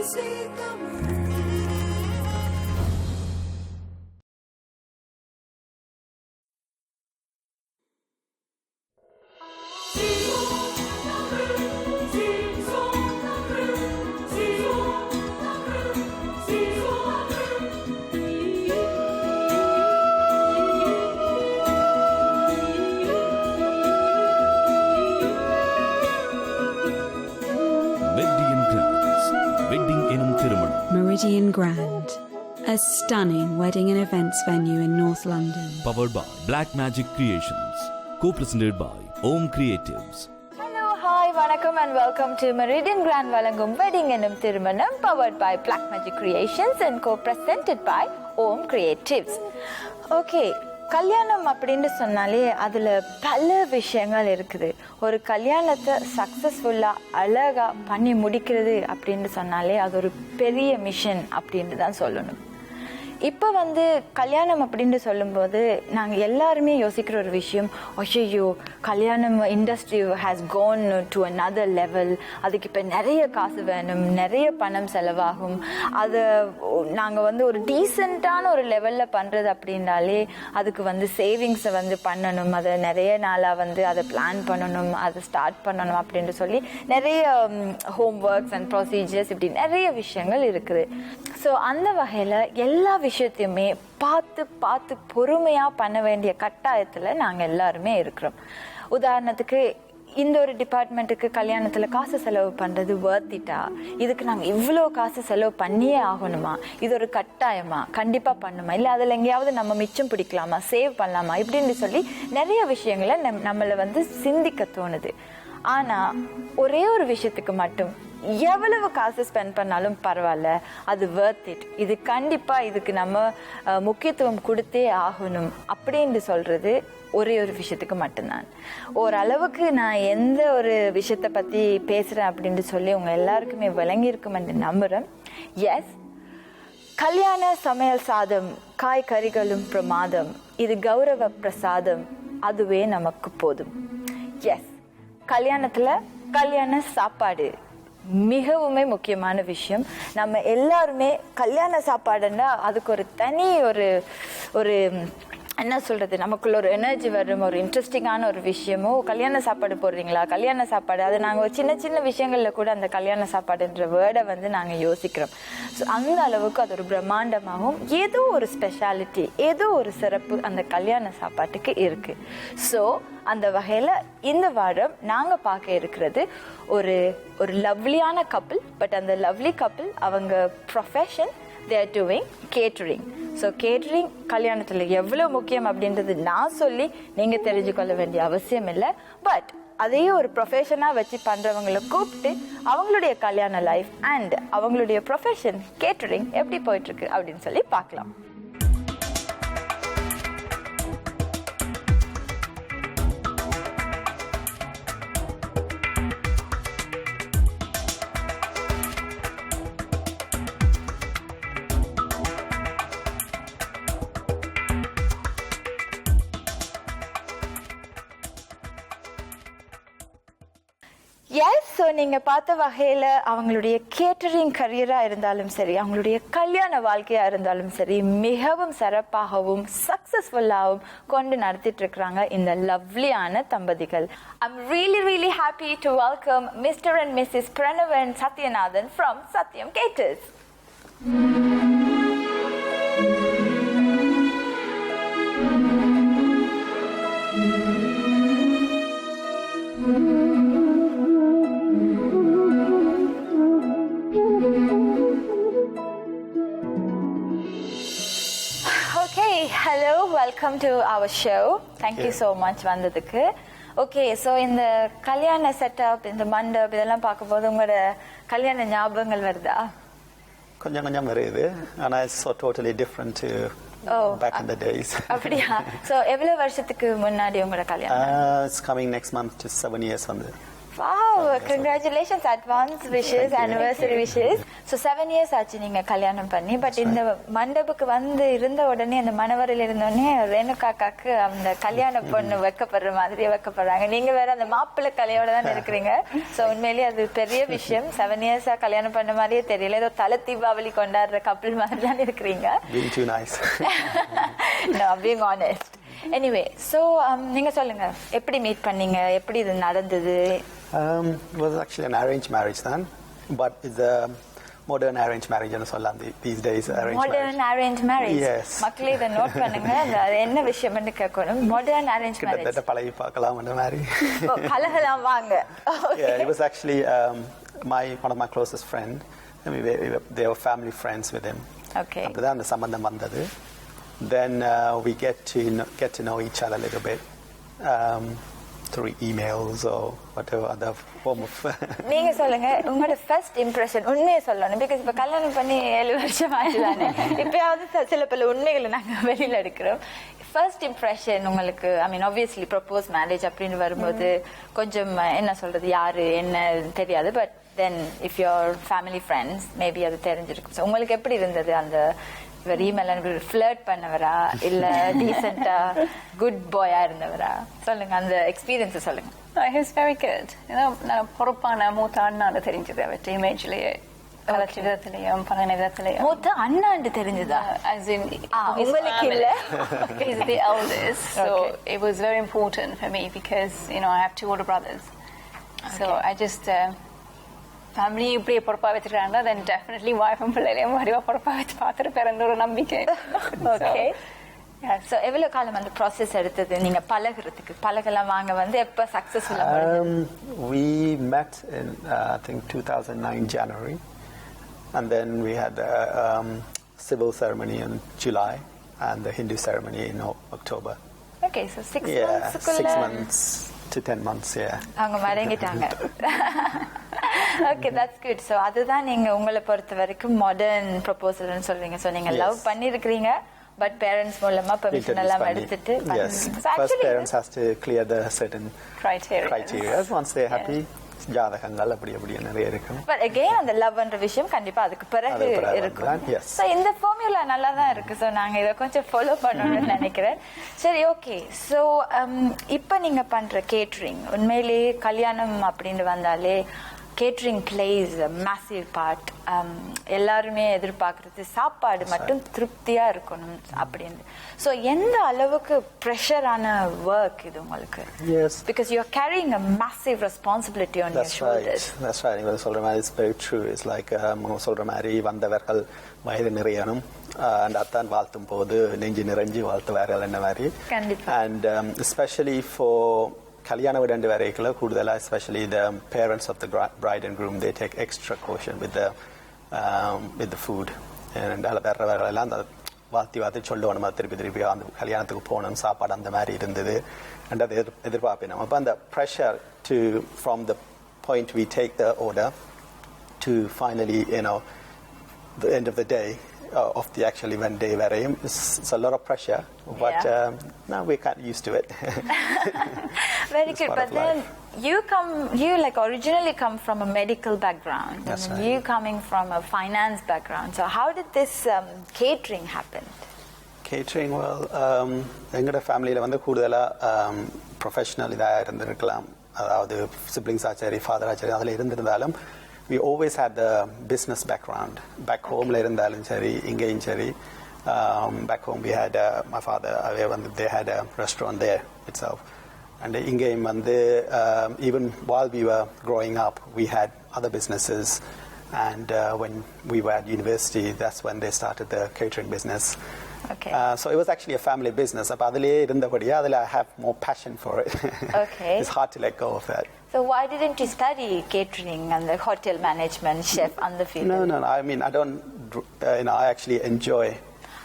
Ennum Grand, a stunning wedding and events venue in North London. Powered by Black Magic Creations, co-presented by Om Creatives. Hello, hi, vanakkam and welcome to Meridian Grand Valangum Wedding Ennum Thirumanam, powered by Black Magic Creations and co-presented by Om Creatives. Okay. கல்யாணம் அப்படின்னு சொன்னாலே அதில் பல விஷயங்கள் இருக்குது. ஒரு கல்யாணத்தை சக்ஸஸ்ஃபுல்லாக அழகாக பண்ணி முடிக்கிறது அப்படின்னு சொன்னாலே அது ஒரு பெரிய மிஷன் அப்படின்னு தான் சொல்லணும். இப்போ கல்யாணம் அப்படின்னு சொல்லும்போது நாங்கள் எல்லாருமே யோசிக்கிற ஒரு விஷயம், ஐயோ கல்யாணம் industry has gone to another level, அதுக்கு இப்போ நிறைய காசு வேணும், நிறைய பணம் செலவாகும், அதை நாங்கள் ஒரு டீசெண்டான ஒரு லெவலில் பண்ணுறது அப்படின்னாலே அதுக்கு சேவிங்ஸை பண்ணணும், அதை நிறைய நாளாக அதை பிளான் பண்ணணும், அதை ஸ்டார்ட் பண்ணணும் அப்படின்னு சொல்லி நிறைய ஹோம் ஒர்க்ஸ் அண்ட் ப்ரொசீஜர்ஸ் இப்படி நிறைய விஷயங்கள் இருக்குது. ஸோ அந்த வகையில் எல்லா விஷயத்தையுமே பார்த்து பொறுமையாக பண்ண வேண்டிய கட்டாயத்தில் நாங்கள் எல்லாருமே இருக்கிறோம். உதாரணத்துக்கு இந்த ஒரு டிபார்ட்மெண்ட்டுக்கு கல்யாணத்தில் காசு செலவு பண்ணுறது வர்த்திட்டா, இதுக்கு நாங்கள் இவ்வளோ காசு செலவு பண்ணியே ஆகணுமா, இது ஒரு கட்டாயமா, கண்டிப்பாக பண்ணுமா, இல்லை அதில் எங்கேயாவது நம்ம மிச்சம் பிடிக்கலாமா, சேவ் பண்ணலாமா இப்படின்னு சொல்லி நிறைய விஷயங்களை நம்மளை சிந்திக்க தோணுது. ஆனால் ஒரே ஒரு விஷயத்துக்கு மட்டும் எவ்வளவு காசு ஸ்பெண்ட் பண்ணாலும் பரவாயில்ல, அது வர்த் இட், இது கண்டிப்பாக இதுக்கு நம்ம முக்கியத்துவம் கொடுத்தே ஆகணும் அப்படின்னு சொல்கிறது ஒரே ஒரு விஷயத்துக்கு மட்டும்தான். ஓரளவுக்கு நான் எந்த ஒரு விஷயத்தை பற்றி பேசுகிறேன் அப்படின்னு சொல்லி உங்கள் எல்லாருக்குமே விளங்கியிருக்கும் என்று நம்புகிறேன். எஸ், கல்யாண சமையல் சாதம், காய்கறிகளும் பிரமாதம், இது கௌரவ பிரசாதம், அதுவே நமக்கு போதும். எஸ், கல்யாணத்தில் கல்யாண சாப்பாடு மிகவுமே முக்கியமான விஷயம். நம்ம எல்லாருமே கல்யாண சாப்பாடுன்னா அதுக்கு ஒரு தனி ஒரு என்ன சொல்கிறது, நமக்குள்ள ஒரு எனர்ஜி வரும், ஒரு இன்ட்ரெஸ்டிங்கான ஒரு விஷயமோ, கல்யாண சாப்பாடு போடுறீங்களா, கல்யாண சாப்பாடு, அது நாங்கள் ஒரு சின்ன விஷயங்களில் கூட அந்த கல்யாண சாப்பாடுன்ற வேர்டை நாங்கள் யோசிக்கிறோம். ஸோ அந்த அளவுக்கு அது ஒரு பிரம்மாண்டமாகவும் ஏதோ ஒரு ஸ்பெஷாலிட்டி, ஏதோ ஒரு சிறப்பு அந்த கல்யாண சாப்பாட்டுக்கு இருக்குது. ஸோ அந்த வகையில் இந்த வாரம் நாங்கள் பார்க்க இருக்கிறது ஒரு லவ்லியான கப்பிள். பட் அந்த லவ்லி கப்பிள் அவங்க profession they are doing catering. So catering கல்யாணத்தில் எவ்வளோ முக்கியம் அப்படின்றது நான் சொல்லி நீங்கள் தெரிஞ்சுக்கொள்ள வேண்டிய அவசியம் இல்லை. பட் அதையே ஒரு ப்ரொஃபஷனாக வச்சு பண்ணுறவங்களை கூப்பிட்டு அவங்களுடைய கல்யாண லைஃப் அண்ட் அவங்களுடைய ப்ரொஃபஷன் கேட்ரிங் எப்படி போயிட்டுருக்கு அப்படின்னு சொல்லி பார்க்கலாம். எஸ், ஸோ நீங்கள் பார்த்த வகையில் அவங்களுடைய கேட்டரிங் கரியராக இருந்தாலும் சரி, அவங்களுடைய கல்யாண வாழ்க்கையாக இருந்தாலும் சரி, மிகவும் சிறப்பாகவும் சக்ஸஸ்ஃபுல்லாகவும் கொண்டு நடத்திட்டு இருக்கிறாங்க இந்த லவ்லியான தம்பதிகள். I'm really happy to welcome Mr. and Mrs. Pranavan Satyanathan from Satyam Caters. Hello, welcome to our show. Thank you so much வந்ததுக்கு. ஓகே, ஸோ இந்த கல்யாண செட்டப், இந்த மண்டப் இதெல்லாம் பார்க்கும்போது உங்களோட கல்யாண ஞாபகங்கள் வருதா? கொஞ்சம் வருது, ஆனால் it's so totally different to back in the days. அப்படியா? ஸோ எவ்வளோ வருஷத்துக்கு முன்னாடி உங்களோட கல்யாணம்? It's coming next month to 7 years வந்து. Wow, congratulations, advance wishes, anniversary wishes. So 7 years ஆச்சு நீங்க கல்யாணம் பண்ணி, பட் இந்த மண்டபுக்கு வந்து இருந்த உடனே அந்த மணவரையில் இருந்தோடனே ரேணுகாக்காக்கு அந்த கல்யாண பொண்ணு வைக்கப்படுற மாதிரி வைக்கப்படுறாங்க. நீங்க வேற அந்த மாப்பிள்ளை கலையோட தான் இருக்கிறீங்க. ஸோ உண்மையிலேயே அது பெரிய விஷயம். 7 years கல்யாணம் பண்ண மாதிரியே தெரியல, ஏதோ தலை தீபாவளி கொண்டாடுற கப்பல் மாதிரி தான் இருக்கிறீங்க. Being too nice. No, being honest. Anyway, so நீங்க சொல்லுங்க, எப்படி மீட் பண்ணீங்க, எப்படி இது நடந்தது? It was actually an arranged marriage then, but it's a modern arranged marriage ன்னு சொல்லலாம் these days. Modern arranged marriage. Yes. மக்களே இதை நோட் பண்ணுங்க, அது என்ன விஷயம்னு கேட்கணும். Modern arranged marriage. கிட்டத்தட்ட பழகி பார்க்கலாம் அந்த மாதிரி. பழகலாம் வாங்க. Yeah, it was actually one of my closest friend. I mean, they were family friends with him. Okay. அப்படிதான் அந்த சம்பந்தம் வந்தது. Then we get to know each other a little bit through emails or whatever other form of. நீங்க சொல்லுங்க, உங்களோட first impression உண்மையை சொல்லணும். Because இப்ப கல்யாணம் பண்ணி 7 வருஷம் ஆச்சுதானே, இப்பயாவது சில பல உண்மைகளை நாங்க வெளியில எடுக்கிறோம். ஃபர்ஸ்ட் இம்ப்ரெஷன் உங்களுக்கு, ஐ மீன் ஆப்வியஸ்லி ப்ரப்போஸ் மேரேஜ் அப்படின்னு வரும்போது கொஞ்சம் என்ன சொல்றது, யாரு என்ன தெரியாது, but then if your family friends maybe அது தெரிஞ்சிருக்கும். உங்களுக்கு எப்படி இருந்தது? அந்த ஃபிளர்ட் பண்ணவரா இல்ல டீசென்ட்டா குட் பாயா இருந்தவரா? சொல்லுங்க, அந்த எக்ஸ்பீரியன்ஸ் சொல்லுங்க. It was very good. நான் பொறுப்பான மூத்த அண்ணான்னு தெரிஞ்சது அவற்றை இமேஜ்லயே, கலச்சி விதத்திலையும் பழன விதத்திலையும். மூத்த அண்ணாண்டு தெரிஞ்சதா? As in உங்களுக்கு இல்ல? He's the eldest, so it was very important for me because I have 2 older brothers. So I just family இப்படியே பொறுப்பா வச்சுக்கிறாங்க, தென் டெஃபினெட்லி வாய்ப்பும் பிள்ளைகளையும் வடிவா பொறுப்பா வச்சு பார்த்துட்டு பிறந்த ஒரு நம்பிக்கை. ஓகே. ஸோ எவ்வளோ காலம் அந்த ப்ராசஸ் எடுத்தது நீங்க பழகுறதுக்கு? பழகலாம் வாங்க வந்து எப்போ சக்ஸஸ்ஃபுல்லாக? We met in I think 2009 January, and then we had the civil ceremony in July and the Hindu ceremony in October. Okay, so 6 months. 6 months to 10 months, yeah. அவங்க மறங்கிட்டாங்க. Okay, that's good. ஸோ அதுதான் நீங்க உங்களை பொறுத்த வரைக்கும் modern ப்ரொபோசல்னு சொல்றீங்க. So நீங்க love பண்ணிருக்கிறீங்க, but parents மூலமா பெர்மிஷன் எல்லாம் எடுத்துட்டு. Yes, first parents has to clear the certain criteria. Once they're happy, ஜாதகங்கள் அப்படி நிறைய இருக்கும். பட் அகைன் அந்த லவ்ன்ற விஷயம் கண்டிப்பா அதுக்கு பிறகு இருக்கும். ஸோ இந்த ஃபார்முலா நல்லா தான் இருக்கு. ஸோ நாங்க இதை கொஞ்சம் ஃபாலோ பண்ணணும்னு நினைக்கிறேன். சரி, ஓகே. ஸோ இப்போ நீங்க பண்ற கேட்டரிங், உண்மையிலேயே கல்யாணம் அப்படின்னு வந்தாலே catering place a massive part. எல்லாருமே எதிர்பார்க்கறது சாப்பாடு மட்டும் திருப்தியா இருக்கணும் அப்படின்னு. ஸோ எந்த அளவுக்கு ப்ரெஷரான ஒர்க் இது உங்களுக்கு? Yes, because you are carrying a massive responsibility on your shoulders. That's right. நீங்க சொல்ற மாதிரி it's very true. It's like சொல்ற மாதிரி வந்தவர்கள் வயிறு நிறையணும், and அத்தான் வாழ்த்தும் போது நெஞ்சு நிறைஞ்சு வாழ்த்துவார்கள் என்ன மாதிரி. And especially for Kalyana vidande varaikula kudala, especially the parents of the bride and groom, they take extra caution with the food. And alla verra ella and vaati solluvanum thiruppi and kalyanathu ponum saapadu and mari irundhudu, and adu edirpaapinam appo and the pressure to from the point we take the order to finally the end of the day of the actual event day varayum, it's a lot of pressure, but now we can't used to it. Very good. But then you like originally come from a medical background. That's and right. You coming from a finance background. So how did this catering happen? Catering, well, எங்களோட ஃபேமிலியில் வந்து கூடுதலாக professional இதாக இருந்திருக்கலாம், அதாவது siblings Achari father Achari அதில் இருந்திருந்தாலும் we always had the business background. Back home la irundhalum sari, ingeyum sari, back home we had my father, they had a restaurant there itself, and ingeyum vandu even while we were growing up we had other businesses, and when we were at university that's when they started the catering business. Okay. So it was actually a family business. Appo adile irundapadiya adile I have more passion for it. Okay. It's hard to let go of that. So why didn't you study catering and the hotel management, chef on the field? No. I mean, I don't. I actually enjoy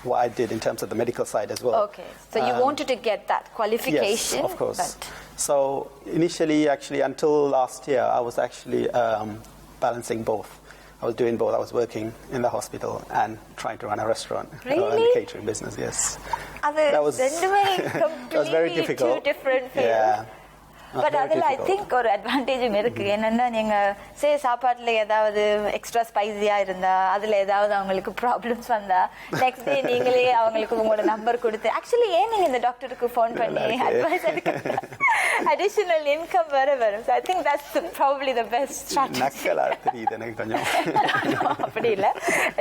what I did in terms of the medical side as well. Okay. So you wanted to get that qualification. Yes, of course. But so initially, actually, until last year, I was actually balancing both. I was doing both. I was working in the hospital and trying to run a restaurant. Really? And the catering business, yes. that was that was very difficult. two different fields. Yeah. But அதில் I think ஒரு அட்வான்டேஜும் இருக்கு. என்னன்னா நீங்க சாப்பாட்டுல ஏதாவது extra ஸ்பைசியா இருந்தா அதுல ஏதாவது அவங்களுக்கு ப்ராப்ளம்ஸ் வந்தா நெக்ஸ்ட் டே நீங்களே அவங்களுக்கு உங்களோட நம்பர் கொடுத்து ஆக்சுவலி ஏன் நீங்க இந்த டாக்டருக்கு ஃபோன் பண்ணி அட்வைஸ் எடுக்க அடிஷனல் இன்கம் வரும். So I think that's probably the best strategy. நக்கலா தெரியுது எனக்கு கொஞ்சம். அப்படி இல்ல.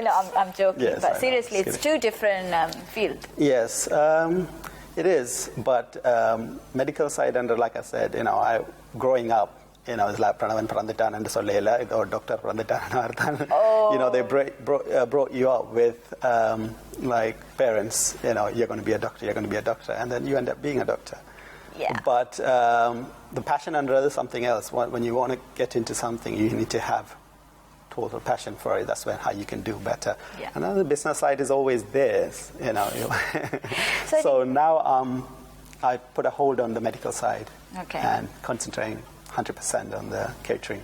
No, I'm joking. Yes, but seriously, it's two different fields. Yes, it is. But medical side, and like I said, growing up, it's like Pranavan Pranditan and Solela or Dr. Pranditan. They brought you up with like parents. You're going to be a doctor. You're going to be a doctor, and then you end up being a doctor. Yeah. But the passion under it is something else. When you want to get into something, you need to have total passion for it. That's how you can do better. Yeah. And then the business side is always there, So now I put a hold on the medical side. Okay. And concentrating 100% on the catering.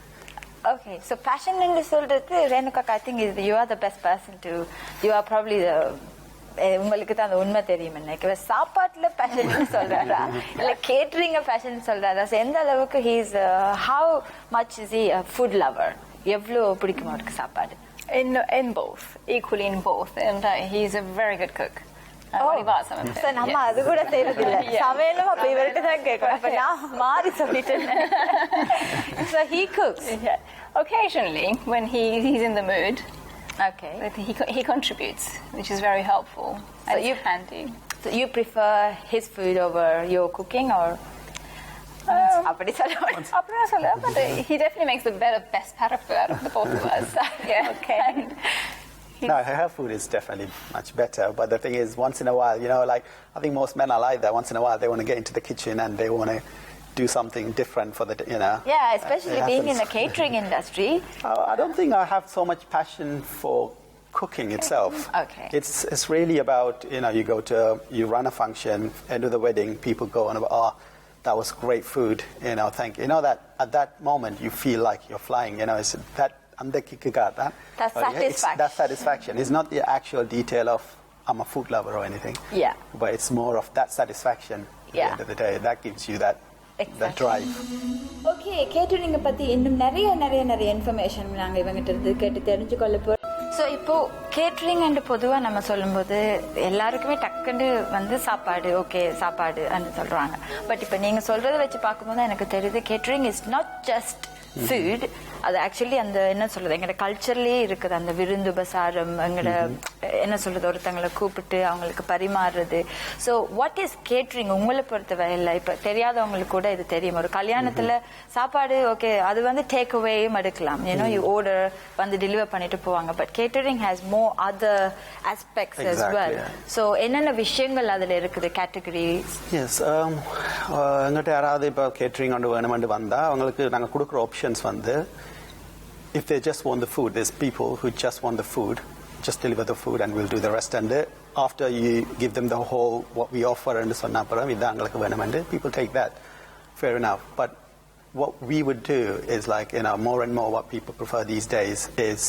Okay, so passion in the soldier, Renuka, I think you are the best person to. You are probably the. உங்களுக்கு தான் அந்த உண்மை தெரியும். எனக்கு சாப்பாட்டுல fashion சொல்றாரா இல்ல catering fashion சொல்றாரா? எந்த அளவுக்கு he's how much is he food lower? எவ்வளவு பிடிக்குமா அவருக்கு சாப்பாடு? In both, equally in both, and he's a very good cook. நம்ம அது கூட செய்யறது இல்ல. சமையலும் அப்ப இவர்கிட்ட தான் கேட்கணும். அப்ப நான் மாறி சொல்லிட்டேன். So he cooks. Occasionally when he's in the mood. Okay. But he contributes, which is very helpful. So you handy. So you prefer his food over your cooking, or? But he definitely makes the best character out of the both of us. Yeah. Okay. No, her food is definitely much better. But the thing is, once in a while, like I think most men are like that. Once in a while, they want to get into the kitchen and they want to do something different for the, Yeah, especially being in the catering industry. I don't think I have so much passion for cooking itself. Okay. It's really about, you run a function, end of the wedding, people go and that was great food, thank you. That at that moment you feel like you're flying, it's that That's satisfaction. That satisfaction. It's not the actual detail of I'm a food lover or anything. Yeah. But it's more of that satisfaction at the end of the day. That gives you that drive. Okay, catering பத்தி இன்னும் நிறைய information நாங்க இவங்கிட்ட இருந்து கேட்டு தெரிஞ்சுக்கொள்ள போறோம். So இப்போ catering and பொதுவாக நம்ம சொல்லும்போது எல்லாருக்குமே டக்குன்னு சாப்பாடு ஓகே சாப்பாடு சொல்றாங்க. பட் இப்போ நீங்க சொல்றதை வச்சு பார்க்கும்போது எனக்கு தெரியுது catering is not just food. அது ஆக்சுவலி அந்த என்ன சொல்றது எங்களோட கல்ச்சர்லயே இருக்குது அந்த விருந்து உபசாரம், எங்களோட என்ன சொல்றது ஒருத்தங்களை கூப்பிட்டு அவங்களுக்கு பரிமாறுறது. ஸோ வாட் இஸ் கேட்ரிங் உங்களை பொறுத்த வரையில? இப்ப தெரியாதவங்களுக்கு கூட இது தெரியும். ஒரு கல்யாணத்துல சாப்பாடு ஓகே அது டேக் அவேயும் எடுக்கலாம், யூ ஆர்டர் டெலிவர் பண்ணிட்டு போவாங்க. But catering has more other aspects as well. So என்னென்ன விஷயங்கள் அதுல இருக்குது கேட்டகரிஸ்? எஸ், எங்கிட்ட யாராவது இப்போ கேட்டரிங் வேணுமெண்டு வந்தா அவங்களுக்கு நாங்கள் கொடுக்குற options if they just want the food, there's people who just want the food, just deliver the food and we'll do the rest. And after you give them the whole what we offer and people take that, fair enough. But what we would do is like more and more what people prefer these days is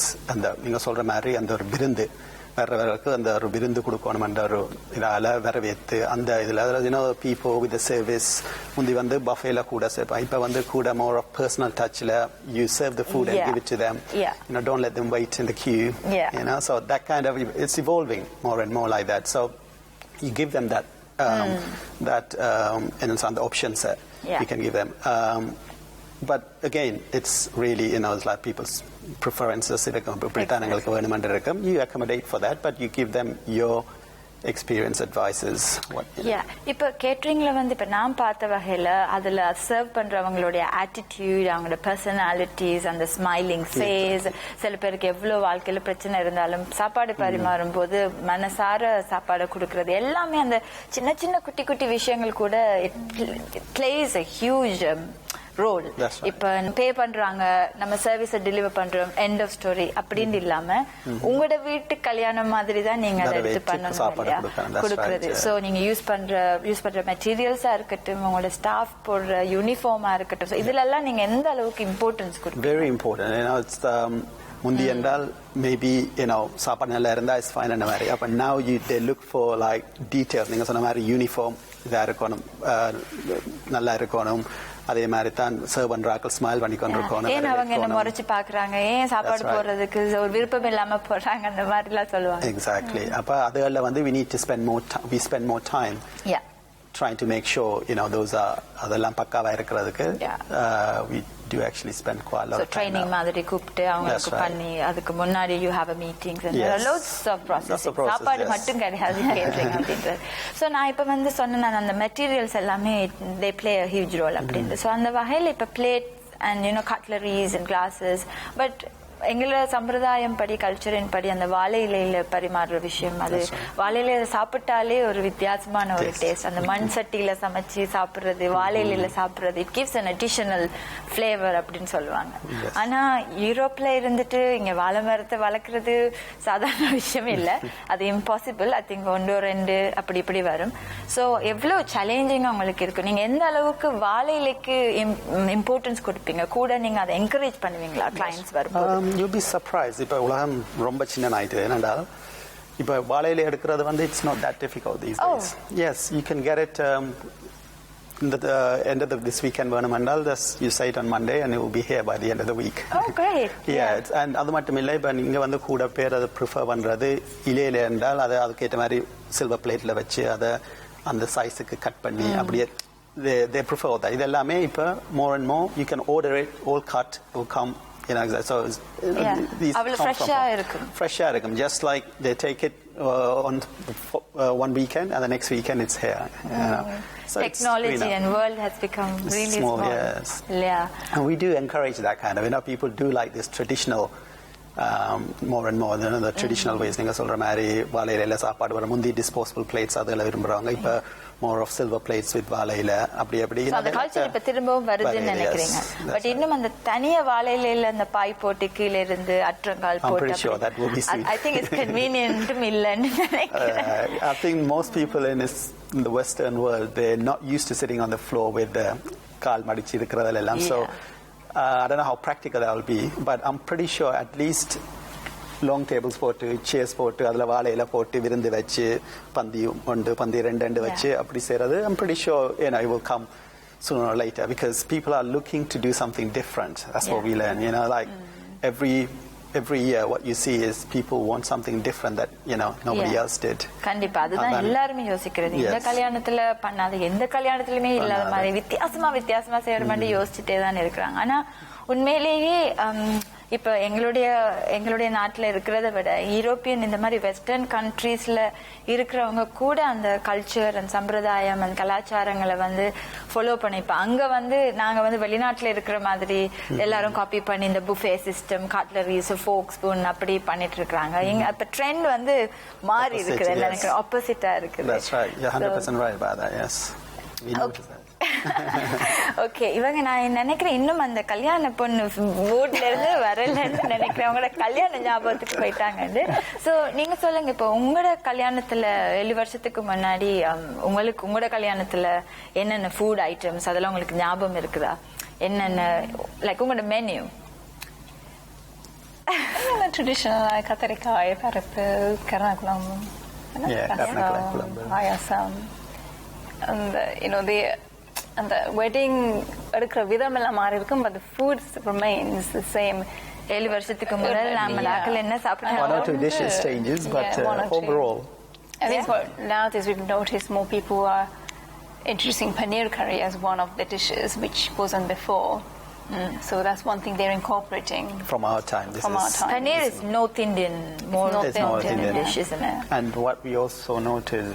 நீங்க சொல்ற மாதிரி அந்த ஒரு விருந்து வர்றவர்களுக்கு அந்த ஒரு விருந்து கொடுக்கணும் என்ற ஒரு இதால வரவேற்று அந்த இதுல people with the service முந்தி பஃபேல கூட சேர்ப்பாங்க. இப்ப கூட more of personal touchல you serve the food and give it to them. Don't let them wait in the queue. So that kind of it's evolving more and more like that. So you give them that and it's on the options that you can give them. But again, it's really, it's like people's preferences. You accommodate for that, but you give them your experience, advices. இப்போ கேட்டரிங்ல இப்போ நான் பார்த்த வகையில அதுல serve பண்றவங்களுடைய attitude, அவங்களோட personalities, அந்த smiling face, சில பேருக்கு எவ்வளவு வாழ்க்கையில பிரச்சனை இருந்தாலும் சாப்பாடு பரிமாறும் போது மனசார சாப்பாடு கொடுக்கறது எல்லாமே அந்த சின்ன சின்ன குட்டி குட்டி விஷயங்கள் கூட it plays a huge role. இப்ப பே பண்றாங்க, நம்ம சர்வீஸ் டெலிவர் பண்றோம், எண்ட் ஆஃப் ஸ்டோரி அப்படின்னு இல்லாம உங்களோட வீட்டு கல்யாணம் மாதிரி தான் நீங்க அதை எடுத்து பண்ணணும் இல்லையா கொடுக்கறது. சோ நீங்க யூஸ் பண்ற மெட்டீரியல்ஸா இருக்கட்டும், உங்களோட ஸ்டாஃப் போடுற யூனிஃபார்மா இருக்கட்டும், இதுல எல்லாம் நீங்க எந்த அளவுக்கு இம்பார்ட்டன்ஸ் கொடுக்கணும்? Very important. It's முந்தி என்றால் மேபி சாப்பாடு நல்லா இருந்தா இஸ் ஃபைன் அந்த மாதிரி. அப்ப now they look for like details. நீங்க சொன்ன மாதிரி யூனிஃபார்ம் இதா இருக்கணும், நல்லா இருக்கணும், அதே மாதிரி தான் சர்வ் பண்றாக்கள் ஸ்மைல் பண்ணி கொண்டிருக்கோம். ஏன் அவங்க என்ன முறைச்சு பாக்குறாங்க, ஏன் சாப்பாடு போடுறதுக்கு ஒரு விருப்பம் இல்லாம போறாங்க, அந்த மாதிரி எல்லாம் சொல்லுவாங்க. Exactly. அப்ப அதுல வந்து we need to spend more time. We spend more time. Yeah. Trying to make sure those are அதெல்லாம் பக்காவா இருக்கிறதுக்கு we do actually spend quite a lot of time. So training மாதிரி கூப்பிட்டு அவங்களுக்கு பண்ணி அதுக்கு முன்னாடி you have a meetings and there are loads of processing. சாப்பாடு மட்டும் கிடையாது கேட்டரிங் அப்படின்றது. ஸோ நான் இப்போ வந்து சொன்னேன் அந்த மெட்டீரியல்ஸ் எல்லாமே they play a huge role அப்படின்ட்டு. ஸோ அந்த வகையில் இப்போ plates and cutleries and glasses, but எங்களோட சம்பிரதாயம் படி கல்ச்சரின் படி அந்த வாழை இலையில பரிமாறுற விஷயம், அது வாழை இலையில சாப்பிட்டாலே ஒரு வித்தியாசமான ஒரு டேஸ்ட். அந்த மண் சட்டியில சமைச்சு சாப்பிடுறது, வாழை இலையில சாப்பிடுறது, it gives an additional flavor அப்படின்னு சொல்லுவாங்க. ஆனா யூரோப்ல இருந்துட்டு இங்க வாழை மரத்தை வளர்க்கறது சாதாரண விஷயம் இல்ல, அது இம்பாசிபிள். ஐ திங்க் 1-2 அப்படி இப்படி வரும். ஸோ எவ்வளவு சேலஞ்சிங்கா உங்களுக்கு இருக்கும், நீங்க எந்த அளவுக்கு வாழை இலைக்கு இம்பார்ட்டன்ஸ் கொடுப்பீங்க, கூட நீங்க அதை என்கரேஜ் பண்ணுவீங்களா கிளைண்ட்ஸ் வரும்போது? You'll be surprised. இப்ப உலகம் ரொம்ப சின்னனாயிட்டு என்னடா இப்ப வாழையில எடுக்கிறது வந்து it's not that difficult these days. Yes, you can get it in the end of this weekend வேணுமென்றால் you say it on Monday and it will be here by the end of the week. Oh great. Yeah, and அது மட்டும் இல்லை, இப்ப நீங்க வந்து கூட பேர் அதை prefer பண்றது இலையில இருந்தால் அதை அதுக்கேற்ற மாதிரி சில்வர் பிளேட்ல வச்சு அதை அந்த சைஸுக்கு கட் பண்ணி அப்படியே they prefer that. இது எல்லாமே இப்ப more and more you can order it all cut, it will come. So these fresh இருக்கும். Just like they take it on one weekend and the next weekend it's here. So technology and world has become really small. Yes. Yeah. And we do encourage that kind of. People do like this traditional. More and more the traditional ways. நீங்க சொல்ற மாதிரி வாழை இலையில சாப்பாடு வர முந்தி disposable plates அதெல்லாம் விரும்புறாங்க. இப்ப more of silver plates with வாழை இலை அப்படி அந்த கல்ச்சர் இப்ப திரும்பவும் வருதுன்னு நினைக்கிறீங்க. பட் இன்னும் அந்த தனிய வாழை இலையில அந்த பாய் போட்டு கீழே இருந்து அற்றங்கால் போட்டு I'm pretty sure that will be sweet. I think it's convenient இல்லன்னு நினைக்கிறேன். I think most people in the western world they're not used to sitting on the floor with the கால் மடிச்சு இருக்கிறதெல்லாம். So I don't know how practical that will be, but I'm pretty sure at least long tables போட்டு chairs போட்டு அதுல வாழை இலை போட்டு விருந்து வச்சு பந்தி 1 பந்தி 2 வச்சு அப்படி செய்யறது I'm pretty sure it will come sooner or later because people are looking to do something different. That's what we learn, like every year what you see is people want something different that nobody else did. கண்டிப்பா அதுதான் எல்லாரும் யோசிக்கிறது. இந்த கல்யாணத்துல பண்ணாத எந்த கல்யாணத்துலயுமே இல்லாத மாதிரி வித்தியாசமா செய்யற மாதிரி யோசிச்சுட்டே தான் இருக்கிறாங்க. ஆனா உண்மையிலேயே இப்ப எங்களுடைய நாட்டுல இருக்கிறத விட யூரோப்பியன் இந்த மாதிரி வெஸ்டர்ன் கண்ட்ரீஸ்ல இருக்கிறவங்க கூட அந்த கல்ச்சர் அண்ட் சம்பிரதாயம் அந்த கலாச்சாரங்களை வந்து ஃபாலோ பண்ணிப்போம். அங்க வந்து நாங்க வந்து வெளிநாட்டுல இருக்கிற மாதிரி எல்லாரும் காப்பி பண்ணி இந்த buffet system, cutleries, fork spoon அப்படி பண்ணிட்டு இருக்காங்க. இப்ப ட்ரெண்ட் வந்து மாறி இருக்குது, எனக்கு ஆப்போசிட்டா இருக்குது. That's right. You're 100% right about that. Yes. We noticed that. Okay, இவங்க நான் நினைக்கிறேன் இன்னும் அந்த கல்யாண பொண்ணு போர்ட்ல இருந்து வரலன்னு நினைக்கிறேன். உங்களோட கல்யாண ஞாபகத்துக்கு போயிட்டாங்க. சோ நீங்க சொல்லுங்க, இப்போ உங்களோட கல்யாணத்துல 7 வருஷத்துக்கு முன்னாடி உங்களோட கல்யாணத்துல என்னென்ன ஃபுட் ஐட்டம்ஸ் அதெல்லாம் உங்களுக்கு ஞாபகம் இருக்குதா? என்னென்ன லைக் உங்களோட மெனு? ட்ரெடிஷனல் கத்தரிக்காய், பருப்பு, கருணாக்குழம்பு, பாயாசம், அந்த வெட்டிங் எடுக்கிற விதம் எல்லாம் மாறி இருக்கும், but the food remains the same. 7 வருஷத்துக்கு முதல்ல நம்ம நாட்கள் என்ன சாப்பிடுறோம்? 1 or 2 dishes changes, but overall. I think nowadays we've noticed more people are introducing paneer curry as one of the dishes, which wasn't before. So that's one thing they're incorporating from our time. Paneer is North Indian, more North Indian dish, isn't it? And what we also noted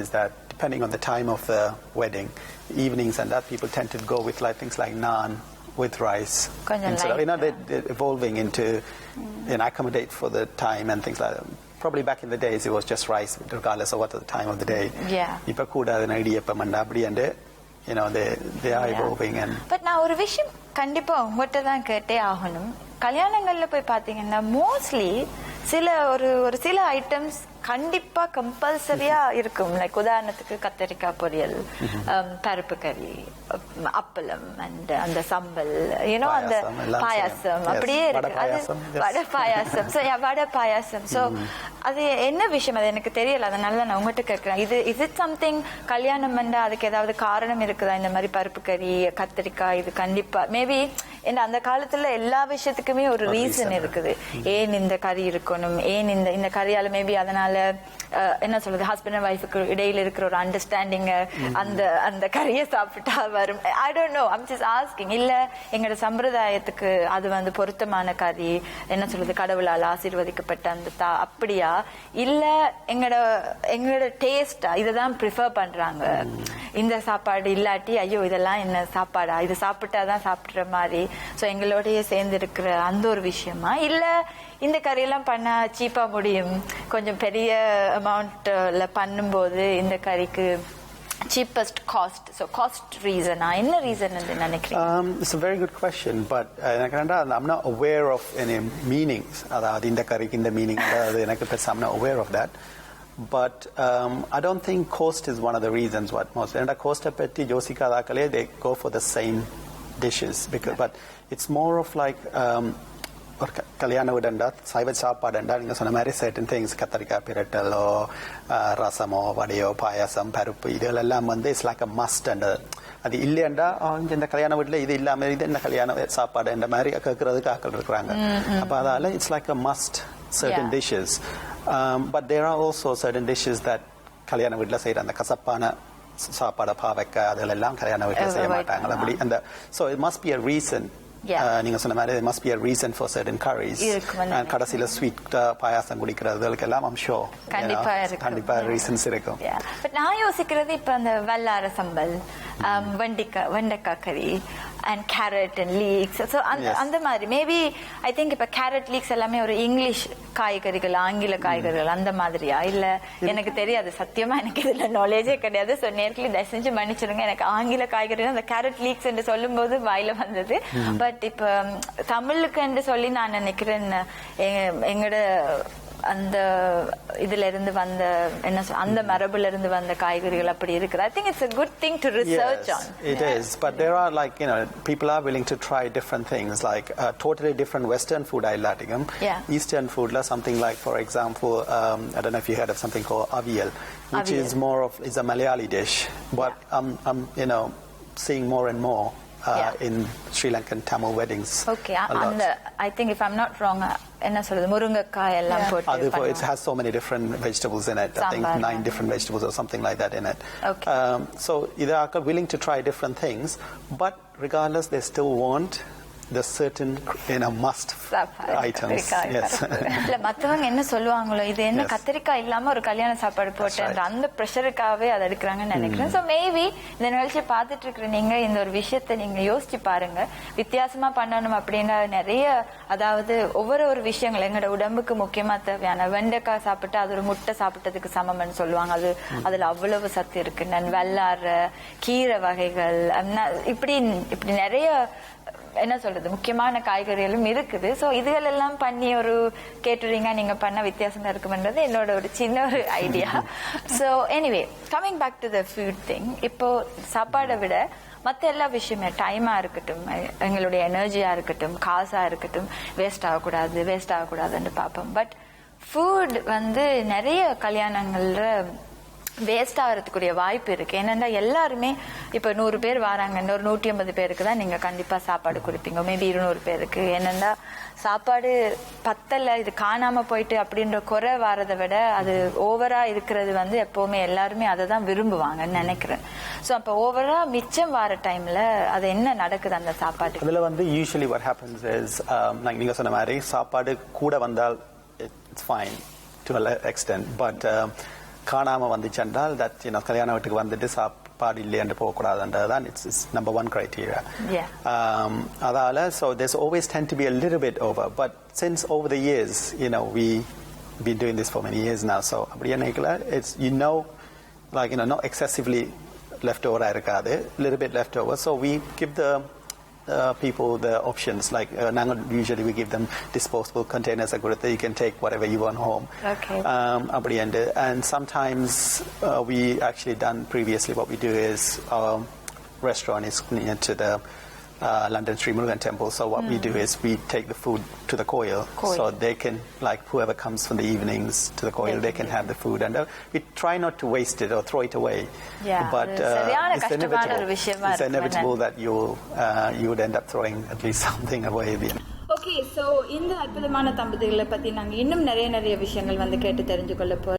is that depending on the time of the wedding, evenings and that, people tend to go with things like naan with rice. They're evolving into accommodate for the time and things like that. Probably back in the days it was just rice regardless of what the time of the day. Ipa kuda idiyapam and abdi and they are evolving. And but நான் ஒரு விஷயம் கண்டிப்பா உங்ககிட்ட தான் கேட்டே ஆகணும். கல்யாணங்கள்ல போய் பாத்தீங்கன்னா மோஸ்ட்லி ஒரு சில ஐட்டம்ஸ் கண்டிப்பா கம்பல்சரியா இருக்கும். லைக் உதாரணத்துக்கு கத்தரிக்காய் பொரியல், பருப்பு கறி, அப்பளம் அண்ட் அந்த சம்பல், யூனோ அந்த பாயாசம் அப்படியே இருக்கு. அது வடை பாயாசம். வடை பாயாசம். ஸோ அது என்ன விஷயம் அது எனக்கு தெரியல, அதனால நான் உங்ககிட்ட கேட்கிறேன். இஸ் இட் சம்திங் கல்யாணம் பண்ணா அதுக்கு ஏதாவது காரணம் இருக்குதா? இந்த மாதிரி பருப்பு கறி, கத்தரிக்காய், இது கண்டிப்பா மேபி என்ன அந்த காலத்துல எல்லா விஷயத்துக்குமே ஒரு ரீசன் இருக்குது. ஏன் இந்த கறி இருக்கணும், ஏன் இந்த கறியால மேபி அதனால என்ன சொல்றது, ஹஸ்பண்ட் அண்ட் ஒய்ஃபுக்கு இடையில இருக்கிற ஒரு அண்டர்ஸ்டாண்டிங் அந்த கறியை சாப்பிட்டா வரும். I don't know, I'm just asking. இல்ல எங்களோட சம்பிரதாயத்துக்கு அது வந்து பொருத்தமான கறி, என்ன சொல்றது, கடவுளால் ஆசீர்வதிக்கப்பட்ட அந்த அப்படியா, இல்ல எங்களோட டேஸ்டா இததான் ப்ரிஃபர் பண்றாங்க, இந்த சாப்பாடு இல்லாட்டி ஐயோ இதெல்லாம் என்ன சாப்பாடா, இது சாப்பிட்டாதான் சாப்பிடுற மாதிரி, ஸோ எங்களோடய சேர்ந்து இருக்கிற அந்த ஒரு விஷயமா, இல்ல இந்த கறியெல்லாம் பண்ணா சீப்பா முடியும், கொஞ்சம் பெரிய அமௌண்ட்ல பண்ணும்போது இந்த கறிக்கு cheapest cost, so cost reason என்ன reason ன்னு நினைக்கிறீங்க? It's a very good question, but I'm not aware of any meanings. அதாவது இந்த கறிக்கு இந்த மீனிங் அது எனக்கு பெருசா I'm not aware of that. But I don't think cost is one of the reasons what most. And cost பத்தி யோசிக்காதாக்களே they go for the same dishes because but it's more of like ஒரு கல்யாண வீடுண்டா சைவ சாப்பாடுண்டா நீங்க சொன்ன மாதிரி certain things, கத்தரிக்காய் பிரட்டலோ ரசமோ வடையோ பாயாசம் பருப்பு இதெல்லாம் வந்து it's like a must. And அது இல்லையண்டா இந்த கல்யாண வீட்டுல இது இல்லாம இது என்ன கல்யாண சாப்பாடு என்ற மாதிரி கேட்கறதுக்கு ஆக்கள் இருக்கிறாங்க. அப்ப அதால it's like a must certain dishes. But there are also certain dishes that கல்யாண வீட்டுல செய்யற அந்த கசப்பான சாப்பாடு பாவைக்காய் அதெல்லாம் கல்யாண வீட்டுல செய்ய மாட்டாங்க அப்படி. அந்த so it must be a reason. நீங்க சொன்ன மாதிரி there must be a reason for certain curries. கடைசியில ஸ்வீட் பாயாசம் குடிக்கிறதுக்கு எல்லாம் I'm sure கண்டிப்பா ரீசன்ஸ் இருக்கும். பட் நான் யோசிக்கிறது இப்ப அந்த வல்லார சம்பல், வெண்டைக்காய் கறி and carrot and leeks, so அந்த மாதிரி மேபி ஐ திங்க் இப்ப கேரட் லீக்ஸ் எல்லாமே ஒரு இங்கிலீஷ் காய்கறிகள், ஆங்கில காய்கறிகள் அந்த மாதிரியா? இல்ல எனக்கு தெரியாது, சத்தியமா எனக்கு இதுல நாலேஜே கிடையாது. சோ நேர்லி தயவு செஞ்சு மன்னிச்சிருங்க, எனக்கு ஆங்கில காய்கறி அந்த கேரட் லீக்ஸ் என்று சொல்லும் போது வாயில வந்தது. பட் இப்ப தமிழுக்கு என்று சொல்லி நான் நினைக்கிறேன் எங்களோட அந்த இதுல இருந்து வந்த என்ன அந்த மரபுல இருந்து வந்த காய்கறிகள் அப்படி இருக்குது. I think it's a good thing to research on. It is, but there are like people are willing to try different things, like totally different Western food illatigum. Eastern food la something like, for example, I don't know if you heard of something called aviyal, which is more of is a Malayali dish, but I'm seeing more and more in Sri Lankan Tamil weddings. Okay, and I think if I'm not wrong, என்ன சொல்றது, முருங்கைக்காய் எல்லாம் போட்டு it has so many different vegetables in it. I think 9 different vegetables or something like that in it. Okay. So they are willing to try different things, but regardless they still want the certain must items. Yes. இல்ல மத்தவங்க என்ன சொல்லுவாங்களோ, இது என்ன கத்திரிக்காய் இல்லாம ஒரு கல்யாண சாப்பாடு போட்டு அந்த பிரஷருக்காவே அதை எடுக்கிறாங்கன்னு நினைக்கிறேன். சோ மேபி இந்த நிகழ்ச்சியை பார்த்துட்டு இருக்கிற நீங்க இந்த ஒரு விஷயத்த நீங்க யோசிச்சு பாருங்க. வித்தியாசமா பண்ணணும் அப்படின்னா நிறைய, அதாவது ஒவ்வொரு விஷயங்கள் எங்களோட உடம்புக்கு முக்கியமா தேவையான வெண்டைக்காய் சாப்பிட்டா அது ஒரு முட்டை சாப்பிட்டதுக்கு சமம்னு சொல்லுவாங்க. அதுல அவ்வளவு சத்து இருக்கு. வெள்ளார கீரை வகைகள் இப்படி நிறைய என்ன சொல்றது முக்கியமான காய்கறிகளும் இருக்குது. சோ இதுகள் எல்லாம் பண்ணி ஒரு கேட்டரிங்கா நீங்க பண்ண வித்தியாசமா இருக்கும்ன்றது என்னோட ஒரு சின்ன ஒரு idea. So anyway, coming back to the food thing, இப்போ சாப்பாடை விட மற்ற எல்லா விஷயமே, டைமா இருக்கட்டும், எங்களுடைய எனர்ஜியா இருக்கட்டும், காசா இருக்கட்டும், வேஸ்ட் ஆகக்கூடாதுன்னு பார்ப்போம். பட் ஃபுட் வந்து நிறைய கல்யாணங்கள்ல வேஸ்ட் ஆகிறதுக்குரிய வாய்ப்பு இருக்கு. ஏன்னா எல்லாருமே இப்ப 100 பேர் வராங்க, ஒரு 150 பேருக்கு தான் நீங்க கண்டிப்பா சாப்பாடு கொடுப்பீங்க, மேபி 200 பேருக்கு. என்னன்னா சாப்பாடு பத்தல, இது காணாம போயிட்டு அப்படின்ற குறை வாரதை விட அது ஓவரா இருக்கிறது வந்து எப்பவுமே எல்லாருமே அதை தான் விரும்புவாங்கன்னு நினைக்கிறேன். சோ அப்ப ஓவரா மிச்சம் வார டைம்ல அது என்ன நடக்குது அந்த சாப்பாடு? அதுல வந்து usually what happens is like நீங்க சொன்ன மாதிரி சாப்பாடு கூட வந்தால் it's fine to an extent, but காணாம வந்துச்சென்றால் தட் கல்யாண வீட்டுக்கு வந்துட்டு சாப்பாடு இல்லையென்று போகக்கூடாதுன்றதுதான் இட்ஸ் number 1 criteria. அதால so there's always tend to be a little bit over, but since over the years we've been doing this for many years now, so அப்படியே நினைக்கல, it's like not excessively left over இருக்காது, little bit left over, so we give the people the options. Like usually we give them disposable containers. You can take whatever you want home. Okay. And sometimes we actually done previously. What we do is our restaurant is near to the London Sri Murugan temple. So what we do is we take the food to the koil. So they can, like whoever comes from the evenings to the koil, they can have the food. And we try not to waste it or throw it away. Yeah. But it's inevitable that you would end up throwing at least something away. Okay, so இந்த அற்புதமான தம்பதிகளை பற்றி நாங்கள் இன்னும் நிறைய விஷயங்கள் வந்து கேட்டு தெரிஞ்சு கொள்ள போகிறோம்.